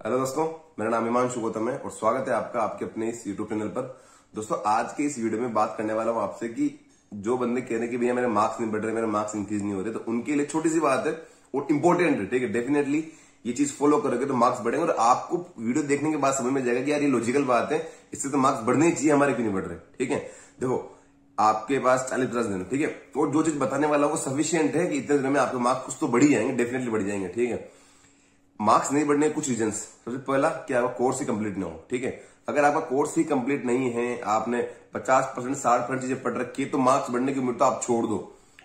Hello दोस्तों, मेरा नाम हिमांशु गौतम है और स्वागत है आपका आपके अपने इस यूट्यूब चैनल पर। दोस्तों, आज के इस वीडियो में बात करने वाला हूं आपसे कि जो बंदे कह रहे हैं कि भैया मेरे मार्क्स नहीं बढ़ रहे, मेरे मार्क्स इंक्रीज नहीं हो रहे, तो उनके लिए छोटी सी बात है और इंपॉर्टेंट है। ठीक है, डेफिनेटली ये चीज फॉलो करोगे तो मार्क्स बढ़ेंगे और आपको वीडियो देखने के बाद समझ में जाएगा कि यार ये लॉजिकल बात है, इससे तो मार्क्स बढ़ने ही चाहिए, हमारे क्यों नहीं बढ़ रहे। ठीक है, देखो आपके पास 40-50 दिन, ठीक है, और जो चीज बताने वाला वो सफिशियंट है कि इतने दिन में आपके मार्क्स कुछ तो बढ़ ही जाएंगे, डेफिनेटली बढ़ जाएंगे। ठीक है, मार्क्स नहीं बढ़ने के कुछ रीजंस। सबसे पहला कि आपका कोर्स ही कंप्लीट ना हो। ठीक है, अगर आपका कोर्स ही कंप्लीट नहीं है, आपने 50% 60% चीजें पढ़ रखी है, तो मार्क्स बढ़ने की उम्मीद तो आप छोड़ दो।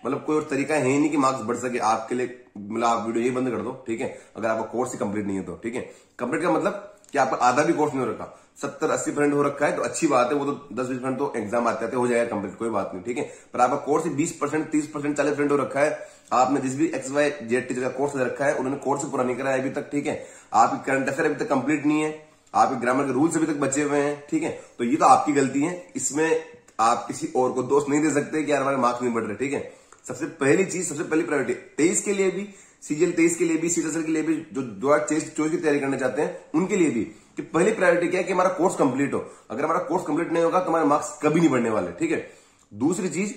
मतलब कोई और तरीका है ही नहीं कि मार्क्स बढ़ सके आपके लिए। मतलब आप वीडियो ये बंद कर दो। ठीक है, अगर आपका कोर्स ही कंप्लीट नहीं है तो। ठीक है, कंप्लीट का मतलब कि आपका आधा भी कोर्स नहीं हो रखा, 70-80% हो रखा है तो अच्छी बात है, वो तो 10-20% तो एग्जाम आते आते हो जाएगा कंप्लीट, कोई बात नहीं। ठीक है, पर आपका कोर्स ही 20%, 30%, 40% हो रखा है, आपने जिस भी XYZ टीचर का कोर्स ले रखा है उन्होंने कोर्स पूरा नहीं कराया अभी तक। ठीक है, आपकी करंट अफेयर अभी तक कंप्लीट नहीं है, आपके ग्रामर के रूल्स अभी तक बचे हुए हैं। ठीक है, तो ये तो आपकी गलती है, इसमें आप किसी और को दोष नहीं दे सकते कि यार हमारे मार्क्स नहीं बढ़ रहे। ठीक है, सबसे पहली चीज, सबसे पहली प्रायोरिटी 23 के लिए भी, CGL 23 के लिए भी, CSL के लिए भी, जो 2024 की तैयारी करना चाहते हैं उनके लिए भी, कि पहली प्रायोरिटी क्या है कि हमारा कोर्स कंप्लीट हो। अगर हमारा कोर्स कंप्लीट नहीं होगा तो हमारे मार्क्स कभी नहीं बढ़ने वाले। ठीक है, दूसरी चीज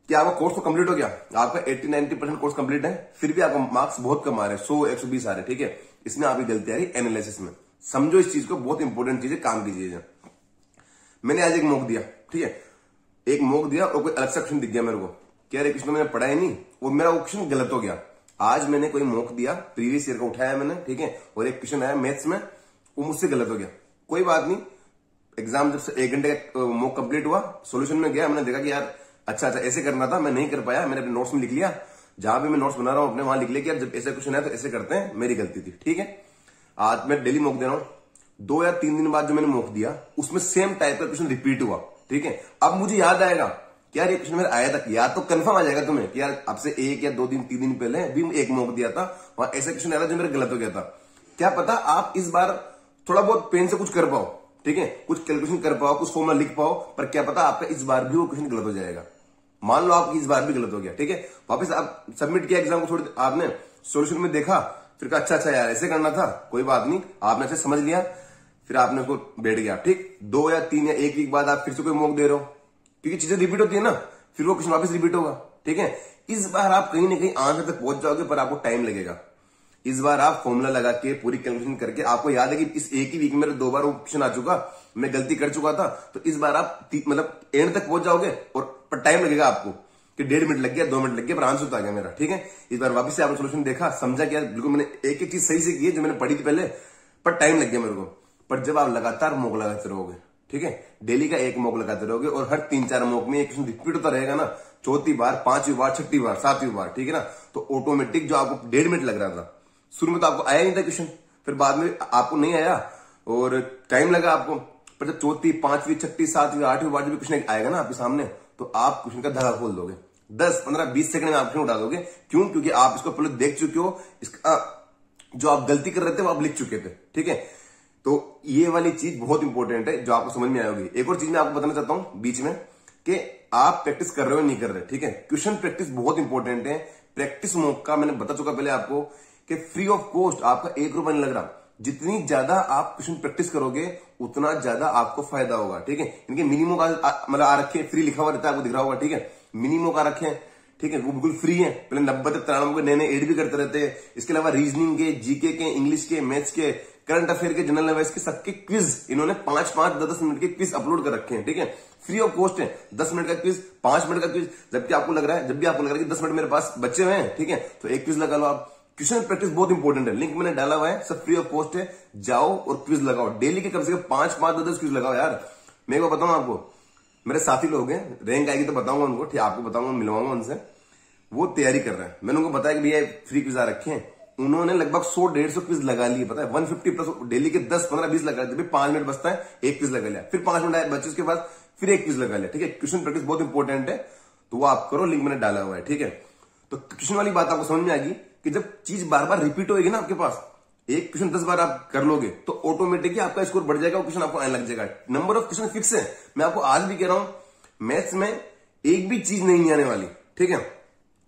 कि आपका कोर्स तो कंप्लीट हो गया, आपका 80-90% कोर्स कंप्लीट है, फिर भी आपका मार्क्स बहुत कम आ रहे हैं, 100-120 आ रहे हैं। ठीक है, इसमें आपकी गलती आ रही एनालिसिस में। समझो इस चीज को, बहुत इंपॉर्टेंट चीज है, काम की चीज है। मैंने आज एक मॉक दिया, ठीक है, एक मॉक दिया और कोई अलग सा क्वेश्चन दिख गया मेरे को, क्या रे क्वेश्चन मैंने पढ़ा ही नहीं और मेरा वो क्वेश्चन गलत हो गया। आज मैंने कोई मॉक दिया, प्रीवियस ईयर का उठाया मैंने, ठीक है, और एक क्वेश्चन आया मैथ्स में, वो मुझसे गलत हो गया। कोई बात नहीं, एग्जाम जब से 1 घंटे का मॉक कंप्लीट हुआ, सॉल्यूशन में गया, मैंने देखा कि यार अच्छा ऐसे करना था, मैं नहीं कर पाया, मैंने अपने नोट्स में लिख लिया, जहां भी मैं नोट्स बना रहा हूं अपने वहां लिख लिया कि यार जब ऐसा क्वेश्चन है तो ऐसे करते हैं, मेरी गलती थी। ठीक है, आज मैं डेली मॉक दे रहा हूं, 2 या 3 दिन बाद जो मैंने मॉक दिया उसमें सेम टाइप का क्वेश्चन रिपीट हुआ। ठीक है, अब मुझे याद आएगा कि यार ये क्वेश्चन मेरा आया था, या तो कंफर्म आ जाएगा तुम्हें कि यार अब से 1 या 2 दिन 3 दिन पहले भी एक मॉक दिया था, वहां ऐसा क्वेश्चन आया था जो मेरा गलत हो गया था। क्या पता आप इस बार थोड़ा बहुत पेन से कुछ कर पाओ, ठीक है, कुछ कैलकुलेशन कर पाओ, कुछ फॉर्मूला लिख पाओ, पर क्या पता आपका इस बार भी वो क्वेश्चन गलत हो जाएगा। मान लो आपकी इस बार भी गलत हो गया, ठीक है, वापस आप सबमिट किया एग्जाम को, छोड़ आपने सॉल्यूशन में देखा, फिर कहा अच्छा यार ऐसे करना था, कोई बात नहीं, आपने ऐसे समझ लिया, फिर आपने उसको बैठ गया। ठीक, 2 या 3 या 1 वीक बाद आप फिर से कोई मॉक दे रहे हो, क्योंकि चीजें रिपीट होती है ना, फिर वो क्वेश्चन वापस रिपीट होगा। ठीक है, इस बार आप कहीं ना कहीं आंसर तक पहुंच जाओगे, पर आपको टाइम लगेगा। इस बार आप फॉर्मूला लगा के पूरी कैलकुलेशन करके, आपको याद है कि इस एक ही वीक में मेरे 2 बार वो क्वेश्चन आ चुका, मैं गलती कर चुका था, तो इस बार आप मतलब एंड तक पहुंच जाओगे, और पर टाइम लगेगा आपको कि 1.5 मिनट लग गया, 2 मिनट लग गया, पर आंसर तो आ गया मेरा। ठीक है, इस बार वापस से आपने सोल्यूशन देखा, समझा कि यार बिल्कुल मैंने एक चीज सही से की है जो मैंने पढ़ी थी पहले, पर टाइम लग गया मेरे को। पर जब आप लगातार मॉक लगाते रहोगे, ठीक है, डेली का एक मॉक लगाते रहोगे और हर 3-4 मॉक में एक क्वेश्चन रिपीट होता रहेगा ना, 4थी बार, 5वीं बार, 6ठी बार, 7वीं बार, ठीक है ना, तो ऑटोमेटिक जो आपको 1.5 मिनट लग रहा था, शुरू में तो आपको आया नहीं था क्वेश्चन, फिर बाद में आपको नहीं आया और टाइम लगा आपको, पर जब 4थी, 5वीं, 6ठी, 7वीं, 8वीं बार जब क्वेश्चन आएगा ना आपके सामने, तो आप क्वेश्चन का धागा खोल दोगे, 10, 15, 20 सेकंड में आप क्वेश्चन उठा दोगे। क्यों? क्योंकि आप इसको पहले देख चुके हो, इसका जो आप गलती कर रहे थे वो आप लिख चुके थे। ठीक है, तो ये वाली चीज बहुत इंपॉर्टेंट है जो आपको समझ में आएगी। एक और चीज मैं आपको बताना चाहता हूं बीच में, कि आप प्रैक्टिस कर रहे हो नहीं कर रहे। ठीक है, क्वेश्चन प्रैक्टिस बहुत इंपॉर्टेंट है। प्रैक्टिस मॉक का मैंने बता चुका पहले आपको कि फ्री ऑफ कॉस्ट, आपका 1 रुपया नहीं लग रहा। जितनी ज्यादा आप क्वेश्चन प्रैक्टिस करोगे उतना ज्यादा आपको फायदा होगा। ठीक है, इनके मिनिमम का मतलब आ रखे, फ्री लिखा हुआ रहता है, आपको दिख रहा होगा। ठीक है, मिनिमम का रखे, ठीक है, वो बिल्कुल फ्री है। पहले 90 तक 93 के नए एड भी करते रहते हैं। इसके अलावा रीजनिंग के, जीके के, इंग्लिश के, मैथ्स के, करंट अफेयर के, जनरल अवेयर्स के, सबके क्विज इन्होंने 5-5, 10-10 मिनट के क्विज अपलोड कर रखे हैं। ठीक है, फ्री ऑफ कॉस्ट है। 10 मिनट का क्विज, 5 मिनट का क्विज, जबकि आपको लग रहा है, जब भी आपको लग रहा है कि 10 मिनट मेरे पास बचे हुए हैं, ठीक है, तो एक क्विज लगा लो आप। क्वेश्चन प्रैक्टिस बहुत इंपॉर्टेंट है, लिंक मैंने डाला हुआ है, सब फ्री ऑफ कॉस्ट है, जाओ और क्विज लगाओ। डेली के कम से कम 5-5, 10-10 क्विज लगाओ यार। मैं को बताऊं आपको, मेरे साथी लोग हैं, रैंक आएगी तो बताऊंगा उनको, ठीक, आपको बताऊंगा, मिलवाऊंगा उनसे, वो तैयारी कर रहे हैं। मैंने उनको बताया कि भैया फ्री क्विज आ रखे हैं, उन्होंने लगभग 100-150 क्विज लगा लिए, पता है, 150 प्लस डेली के 10, 15, 20 लगा, जब भी 5 मिनट बचता है एक क्विज लगा लिया, फिर 5 मिनट आए बच्चे, उसके बाद फिर एक क्विज लगा लिया। ठीक है, क्वेश्चन प्रैक्टिस बहुत इंपॉर्टेंट है, तो वो आप करो, लिंक मैंने डाला हुआ है। ठीक है, तो क्वेश्चन वाली बात आपको समझ में आएगी कि जब चीज बार बार रिपीट होगी ना आपके पास, एक क्वेश्चन 10 बार आप कर लोगे तो ऑटोमेटिकली आपका स्कोर बढ़ जाएगा, क्वेश्चन आपको आने लग जाएगा। नंबर ऑफ क्वेश्चन फिक्स है। मैं आपको आज भी कह रहा हूं, मैथ्स में एक भी चीज नहीं आने वाली, ठीक है,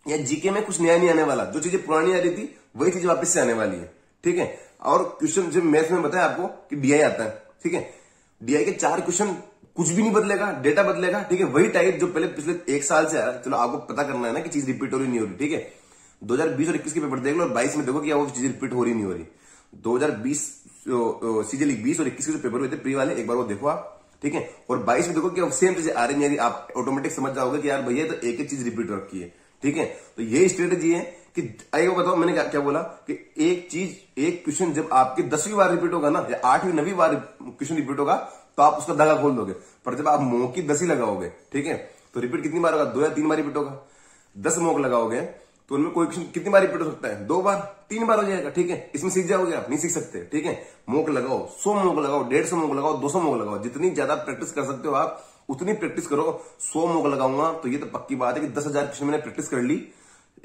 या जीके में कुछ नया नहीं आने वाला। जो चीजें पुरानी आ रही थी वही चीज वापस से आने वाली है। ठीक है, और क्वेश्चन जब मैथ्स में बताया आपको कि डीआई आता है, ठीक है, डीआई के 4 क्वेश्चन कुछ भी नहीं बदलेगा, डेटा बदलेगा, ठीक है, वही टाइप जो पहले पिछले 1 साल से आ रहा है। चलो आपको पता करना है ना कि चीज रिपीट हो रही नहीं हो रही, ठीक है। 2020 और 21 के पेपर देख लो और 22 में देखो कि वो चीज रिपीट हो रही नहीं हो रही। 2020 सीजीएल 20 और 21 के जो पेपर हुए थे प्री वाले, एक बार वो देखो आप, ठीक है, और 22 में देखो कि सेम चीजें आ रही नहीं आ रही, आप ऑटोमेटिक समझ जाओगे कि यार भैया तो एक ही चीज रिपीट हो रखी है, ठीक है। तो यही स्ट्रेटेजी है कि आइए बताओ मैंने क्या बोला कि एक चीज, एक क्वेश्चन जब आपके 10वीं बार रिपीट होगा ना, या 8वीं 9वीं बार क्वेश्चन रिपीट होगा तो आप उसका धागा खोल दोगे। पर जब आप मोक की 10 ही लगाओगे, ठीक है, तो रिपीट कितनी बार होगा? 2 या 3 बार रिपीट होगा। 10 मोक लगाओगे तो उनमें कोई क्वेश्चन कितनी बार रिपीट हो सकता है? 2 बार, 3 बार हो जाएगा, ठीक है। इसमें सीख जाओगे आप? नहीं सीख सकते, ठीक है। मोक लगाओ, 100 मोक लगाओ, 150 मोक लगाओ, 200 मोक लगाओ, जितनी ज्यादा प्रैक्टिस कर सकते हो आप उतनी प्रैक्टिस करो। 100 मोक लगाऊंगा तो ये तो पक्की बात है कि 10,000 क्वेश्चन मैंने प्रैक्टिस कर ली।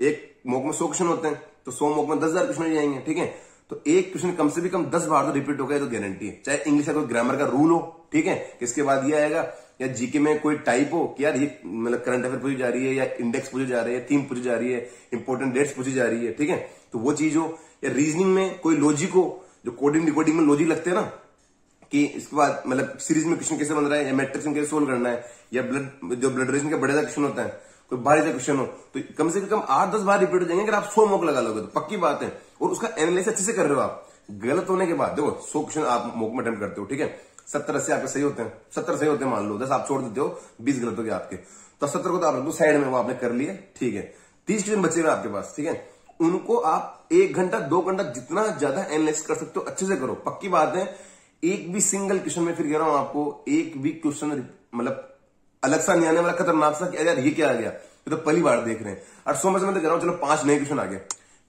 एक मोक में 100 क्वेश्चन होते हैं तो 100 मोक में 10,000 क्वेश्चन हो जाएंगे, ठीक है। तो एक क्वेश्चन कम से भी कम 10 बार तो रिपीट होगा, तो गारंटी है। चाहे इंग्लिश का कोई ग्रामर का रूल हो, ठीक है, इसके बाद ये आएगा, या जीके में कोई टाइप हो कि यार ये मतलब करंट अफेयर पूछी जा रही है, या इंडेक्स पूछी जा रही है, थीम पूछी जा रही है, इंपॉर्टेंट डेट्स पूछी जा रही है, ठीक है, तो वो चीज हो। या रीजनिंग में कोई लॉजिक हो, जो कोडिंग डिकोडिंग में लॉजिक लगते हैं ना, कि इसके बाद मतलब सीरीज में क्वेश्चन कैसे बन रहा है, या मैट्रिक्स में कैसे सोल्व करना है, या जो ब्लड रिलेशन का बड़े क्वेश्चन होता है, कोई भारी सा क्वेश्चन हो, तो कम से कम 8-10 बार रिपीट हो जाएंगे अगर आप 100 मोक लगा लोगे तो, पक्की बात है। और उसका एनालिसिस अच्छे से कर रहे हो आप। गलत होने के बाद देखो 100 क्वेश्चन आप मोक में अटेम्प्ट करते हो, ठीक है, 70-80 आपके सही होते हैं, 70 सही होते हैं मान लो, 10 आप छोड़ देते हो, 20 गलत हो गए आपके, तो 70 को तो आप रख दो साइड में, वो आपने कर लिया, ठीक है। 30 क्वेश्चन बचे हुए आपके पास, ठीक है, उनको आप 1 घंटा 2 घंटा जितना ज्यादा एनालिसिस कर सकते हो अच्छे से करो, पक्की बात है। एक भी सिंगल क्वेश्चन में, फिर कह रहा हूं आपको, एक भी क्वेश्चन मतलब अलग सा नहीं आने वाला, खतरनाक सा कि यार ये क्या आ गया, ये तो पहली बार देख रहे हैं। और 100 में से मैं तो कह रहा हूं चलो 5 नए क्वेश्चन आ गए।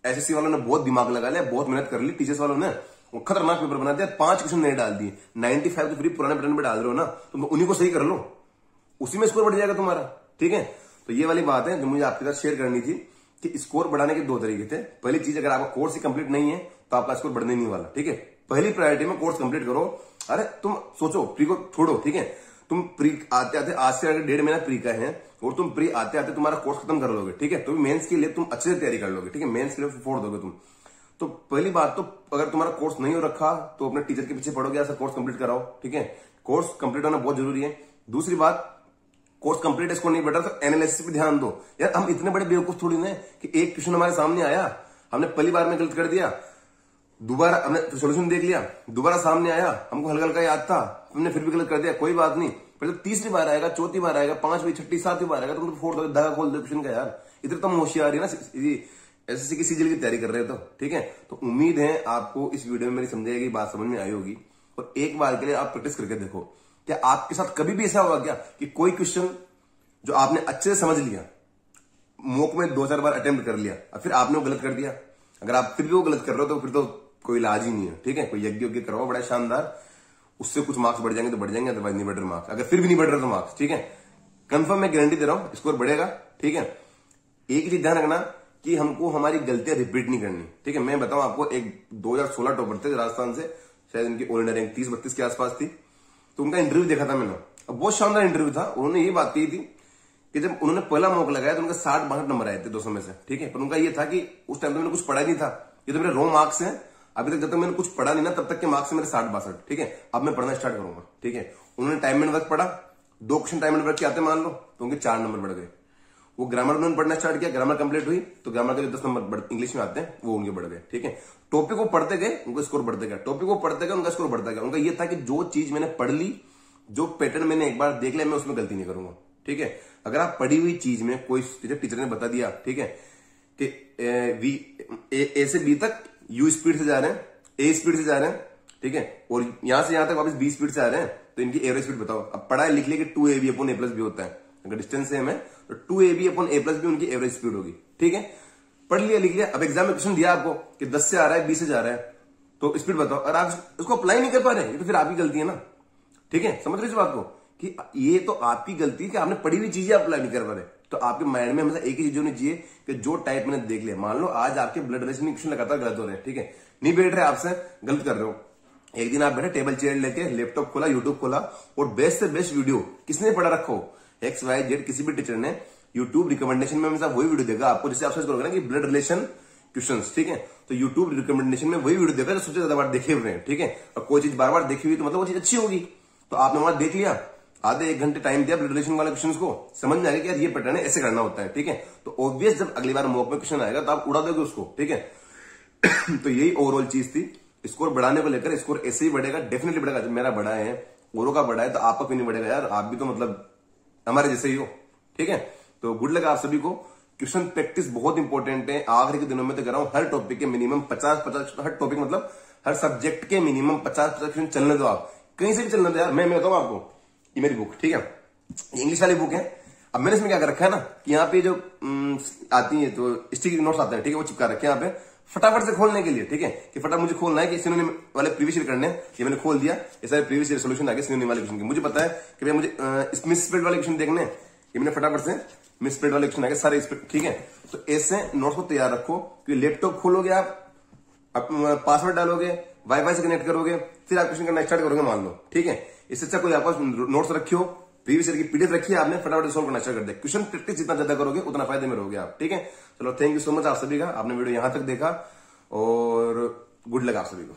एसएससी वालों ने बहुत दिमाग लगा लिया, बहुत मेहनत कर ली, टीचर्स वालों ने वो खतरनाक पेपर बना दिया, 5 क्वेश्चन नए डाल दिए। 95 तो फिर पुराने पैटर्न में डाल रहे हो ना, तो उन्हीं को सही कर लो, उसी में स्कोर बढ़ जाएगा तुम्हारा, ठीक है। तो ये वाली बात है जो मुझे आपके साथ शेयर करनी थी कि स्कोर बढ़ाने के 2 तरीके थे। पहली चीज, अगर आपका कोर्स ही कंप्लीट नहीं है तो आपका स्कोर बढ़ने नहीं वाला, ठीक है। पहली प्रायोरिटी में कोर्स कंप्लीट करो। अरे तुम सोचो, प्री को छोड़ो, ठीक है, तुम प्री आते आते, आज से अगर 1.5 महीना प्री का है और तुम प्री आते आते तुम्हारा कोर्स खत्म कर लोगे, ठीक है, तो मेंस के लिए तुम अच्छे से तैयारी कर लोगे, ठीक है, मेंस के लिए फोड़ दोगे तुम। तो पहली बात तो अगर तुम्हारा कोर्स नहीं हो रखा तो अपने टीचर के पीछे पढ़ोगे, ऐसा कोर्स कंप्लीट कराओ, ठीक है, कोर्स कंप्लीट होना बहुत जरूरी है। दूसरी बात, कोर्स कंप्लीट स्कोर नहीं बढ़ा तो एनालिसिस पे ध्यान दो। यार हम इतने बड़े बेवकूफ थोड़ी ना कि एक क्वेश्चन हमारे सामने आया, हमने पहली बार में गलत कर दिया, दोबारा हमने सोल्यूशन देख लिया, दोबारा सामने आया, हमको हल्का हल्का याद था, हमने फिर भी गलत कर दिया, कोई बात नहीं, फिर तो तीसरी बार आएगा, चौथी बार आएगा, 5वीं 6वीं 7वीं बार आएगा, तुम तो फोड़ दो, धागा खोल दो क्वेश्चन का। यार इधर तुम होशियार है ना, एसएससी की सीजीएल की तैयारी कर रहे हो तो, ठीक है। तो उम्मीद है आपको इस वीडियो में मेरी समझाई गई बात समझ में आई होगी, और एक बार के लिए आप प्रैक्टिस करके देखो। क्या आपके साथ कभी भी ऐसा होगा क्या कि कोई क्वेश्चन जो आपने अच्छे से समझ लिया, मोक में 2-4 बार अटेम्प्ट कर लिया, और फिर आपने वो गलत कर दिया? अगर आप फिर भी वो गलत कर रहे हो तो फिर तो कोई इलाज ही नहीं है, ठीक है। कोई यज्ञ कराओ बड़ा शानदार, उससे कुछ मार्क्स बढ़ जाएंगे तो बढ़ जाएंगे, अदरवाइज नहीं बढ़ रहे मार्क्स। अगर फिर भी नहीं बढ़ रहे तो मार्क्स, ठीक है, कंफर्म मैं गारंटी दे रहा हूं स्कोर बढ़ेगा, ठीक है। एक चीज ध्यान रखना कि हमको हमारी गलतियां रिपीट नहीं करनी, ठीक है। मैं बताऊं आपको, एक 2016 टॉपर थे राजस्थान से, शायद इनकी ऑल इंडिया रैंक 30-32 के आसपास थी, तो उनका इंटरव्यू देखा था मैंने, बहुत शानदार इंटरव्यू था। उन्होंने ये बात कही थी कि जब उन्होंने पहला मौका लगाया तो उनका 60-62 नंबर आए थे 200 में से, ठीक है। पर उनका ये था कि उस टाइम तो मैंने कुछ पढ़ा नहीं था, ये तो मेरे रो मार्क्स हैं, अभी तक जब तक मैंने कुछ पढ़ा नहीं ना तब तक के मार्क्स मेरे 60-62, ठीक है। अब मैं पढ़ना स्टार्ट करूंगा, ठीक है। उन्होंने टाइम एंड वर्क पढ़ा, 2 क्वेश्चन टाइम एंड वर्क के आते मान लो, तो उनके 4 नंबर बढ़ गए। वो ग्रामर उन्होंने पढ़ना स्टार्ट किया, ग्रामर कंप्लीट हुई तो ग्रामर के जो 10 नंबर इंग्लिश में आते हैं वो उनके बढ़ गए, ठीक है। टॉपिक को पढ़ते गए उनका स्कोर बढ़ते गया, टॉपिक को पढ़ते गए उनका स्कोर बढ़ता गया। उनका ये था कि जो चीज मैंने पढ़ ली, जो पैटर्न मैंने एक बार देख लिया, मैं उसमें गलती नहीं करूंगा, ठीक है। अगर आप पढ़ी हुई चीज में कोई टीचर ने बता दिया, ठीक है, कि ए से बी तक यू स्पीड से जा रहे हैं, ए स्पीड से जा रहे हैं, ठीक है, और यहां से यहां तक वापस बी स्पीड से आ रहे हैं, तो इनकी एवरेज स्पीड बताओ। अब पढ़ा लिख लिया कि 2ab/a+b होता है, अगर डिस्टेंस सेम है तो 2ab/a+b उनकी एवरेज स्पीड होगी, ठीक है। पढ़ लिया लिख लिया, अब एग्जाम में क्वेश्चन दिया आपको कि 10 से आ रहा है 20 से जा रहा है, तो स्पीड बताओ। अगर आप उसको अप्लाई नहीं कर पा रहे, तो फिर आपकी गलती है ना, ठीक है। समझ रहे इस बात को कि ये तो आपकी गलती है कि आपने पढ़ी हुई चीजें अप्लाई नहीं कर पा रहे। तो आपके माइंड में हमेशा एक ही चीज होनी चाहिए कि जो टाइप मैंने देख लिया, मान लो आज आपके ब्लड रिलेशन क्वेश्चन लगातार गलत हो रहे हैं, ठीक है, नहीं बैठ रहे आपसे, गलत कर रहे हो। एक दिन आप बैठे टेबल चेयर लेके, लैपटॉप खोला, यूट्यूब खोला, और बेस्ट से बेस्ट वीडियो किसने पढ़ा रखो, XYZ किसी भी टीचर ने यूट्यूब रिकमेंडेशन में हमेशा वही वीडियो देगा आपको, जिससे आप सर्च करोगे ना कि ब्लड रिलेशन क्वेश्चंस, ठीक है। तो यूट्यूब रिकमेंडेशन में वही वीडियो देखा जो सबसे ज्यादा बार देखे हुए हैं, ठीक है। और कोई चीज बार बार देखी हुई तो मतलब वो चीज अच्छी होगी। तो आपने वहां देख लिया, आधे 1 घंटे टाइम दिया ब्लड रिलेशन वाले क्वेश्चन को, समझ में आ गया कि यार ये पैटर्न है, ऐसे करना होता है, ठीक है। तो ऑब्वियस जब अगली बार मॉक में क्वेश्चन आएगा तो आप उड़ा दोगे उसको, ठीक है। तो यही ओवरऑल चीज थी। स्कोर बढ़ाने को लेकर, स्कोर ऐसे ही बढ़ेगा, डेफिनेटली बढ़ेगा। जब मेरा बढ़ा है, औरों का बढ़ा है, तो आपका क्यों नहीं बढ़ेगा यार? आप भी तो मतलब हमारे जैसे ही हो, ठीक है। तो गुड लक आप सभी को। क्वेश्चन प्रैक्टिस बहुत इंपॉर्टेंट है। आखिरी के दिनों में तो कर रहा हूं, हर टॉपिक के मिनिमम 50, हर टॉपिक मतलब हर सब्जेक्ट के मिनिमम 50 क्वेश्चन चलने दो। आप कहीं से भी चलने दो यार। मैं बताऊं आपको, ये मेरी बुक, ठीक है, इंग्लिश वाली बुक है। अब मैंने इसमें क्या कर रखा है ना कि यहाँ पे जो आती है तो स्टिकी नोट्स आते हैं, ठीक है, वो चिपका रखे हैं यहाँ पे फटाफट से खोलने के लिए, ठीक है। कि फटाफट मुझे खोलना है कि सिनोनिम वाले प्रीवियस ईयर करने हैं। ये मैंने खोल दिया, ये सारे प्रीवियस ईयर सॉल्यूशन आ गए सिनोनिम वाले क्वेश्चन के। मुझे पता है कि भाई मुझे मिसस्प्रेड वाले क्वेश्चन देखने हैं, ये मैंने फटाफट से मिसस्प्रेड वाले क्वेश्चन आ गए सारे, ठीक है। तो ऐसे नोट्स को तैयार रखो कि लैपटॉप खोलोगे आप, पासवर्ड डालोगे, वाईफाई से कनेक्ट करोगे, फिर आप क्वेश्चन करना स्टार्ट करोगे, मान लो, ठीक है। इससे अच्छा कोई आपको नोट्स रखियो, प्रीवियस ईयर की पीडीएफ रखी है आपने, फटाफट सॉल्व करना स्टार्ट कर दे। क्वेश्चन प्रैक्टिस जितना ज्यादा करोगे उतना फायदे में रहोगे आप, ठीक है। चलो, थैंक यू सो मच आप सभी का, आपने वीडियो यहां तक देखा, और गुड लक आप सभी को।